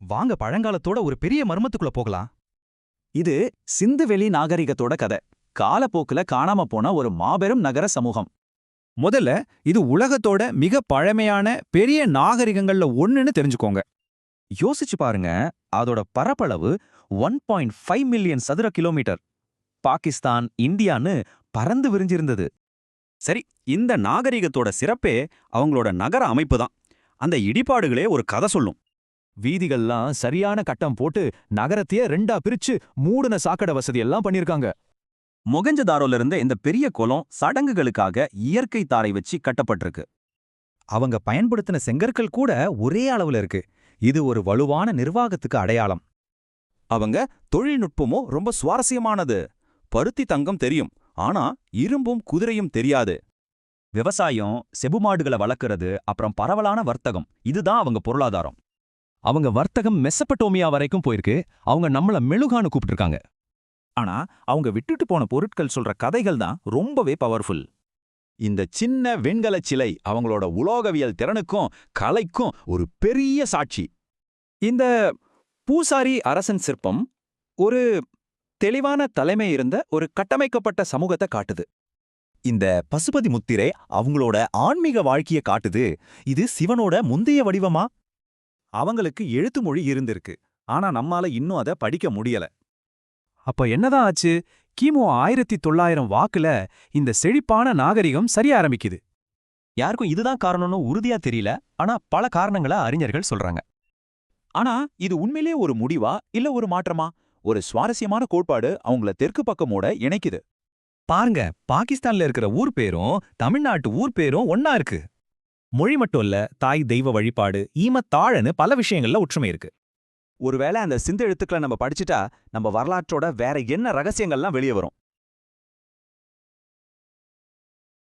வாங்க பழங்காலத்தோட ஒரு பெரிய மர்மத்துக்குள்ள போகலாம். இது சிந்துவெளி நாகரிகத்தோட கதை. காலப்போக்குல காணாம போன ஒரு மாபெரும் நகர சமூகம். முதல்ல இது உலகத்தோட மிக பழமையான பெரிய நாகரிகங்கள்ல ஒண்ணுன்னு தெரிஞ்சுக்கோங்க. யோசிச்சு பாருங்க, அதோட பரப்பளவு 1.5 மில்லியன் சதுர கிலோமீட்டர். பாகிஸ்தான், இந்தியான்னு பறந்து விரிஞ்சிருந்தது. சரி, இந்த நாகரிகத்தோட சிறப்பே அவங்களோட நகர அமைப்பு தான். அந்த இடிபாடுகளே ஒரு கதை சொல்லும். வீதிகள்லாம் சரியான கட்டம் போட்டு நகரத்தையே ரெண்டா பிரிச்சு மூடுன சாக்கடை வசதி எல்லாம் பண்ணிருக்காங்க. மொகஞ்சதாரோல இருந்த இந்த பெரிய குளம் சடங்குகளுக்காக இயற்கை தாரை வச்சு கட்டப்பட்டிருக்கு. அவங்க பயன்படுத்தின செங்கற்கள் கூட ஒரே அளவுல இருக்கு. இது ஒரு வலுவான நிர்வாகத்துக்கு அடையாளம். அவங்க தொழில்நுட்பமும் ரொம்ப சுவாரஸ்யமானது. பருத்தி தங்கம் தெரியும், ஆனா இரும்பும் குதிரையும் தெரியாது. விவசாயம், செபுமாடுகளை வளர்க்கறது, அப்புறம் பரவலான வர்த்தகம், இதுதான் அவங்க பொருளாதாரம். அவங்க வர்த்தகம் மெசபடோமியா வரைக்கும் போயிருக்கு. அவங்க நம்மள மெழுகான்னு கூப்பிட்டுருக்காங்க. ஆனா அவங்க விட்டுட்டு போன பொருட்கள் சொல்ற கதைகள் தான் ரொம்பவே பவர்ஃபுல். இந்த சின்ன வெண்கலச் சிலை அவங்களோட உலோகவியல் திறனுக்கும் கலைக்கும் ஒரு பெரிய சாட்சி. இந்த பூசாரி அரசன் சிற்பம் ஒரு தெளிவான தலைமை இருந்த ஒரு கட்டமைக்கப்பட்ட சமூகத்தை காட்டுது. இந்த பசுபதி முத்திரை அவங்களோட ஆன்மீக வாழ்க்கைய காட்டுது. இது சிவனோட முந்தைய வடிவமா? அவங்களுக்கு எழுத்து மொழி இருந்திருக்கு, ஆனா நம்மால இன்னும் அதை படிக்க முடியல. அப்ப என்னதான் ஆச்சு? கிமு 1900 வாக்குல இந்த செழிப்பான நாகரிகம் சரிய ஆரம்பிக்குது. யாருக்கும் இதுதான் காரணம்னு உறுதியா தெரியல, ஆனா பல காரணங்கள அறிஞர்கள் சொல்றாங்க. ஆனா இது உண்மையிலே ஒரு முடிவா இல்ல ஒரு மாற்றமா? ஒரு சுவாரஸ்யமான கோட்பாடு அவங்கள தெற்கு பக்கமோட இணைக்குது. பாருங்க, பாகிஸ்தான்ல இருக்கிற ஊர் பேரும் தமிழ்நாட்டு ஊர் பேரும் ஒன்னா இருக்கு. மொழி மட்டும் இல்ல, தாய் தெய்வ வழிபாடு, ஈமத்தாழன்னு பல விஷயங்கள்ல ஒற்றுமை இருக்கு. ஒருவேளை அந்த சிந்து எழுத்துக்களை நம்ம படிச்சுட்டா நம்ம வரலாற்றோட வேற என்ன ரகசியங்கள்லாம் வெளியே வரும்?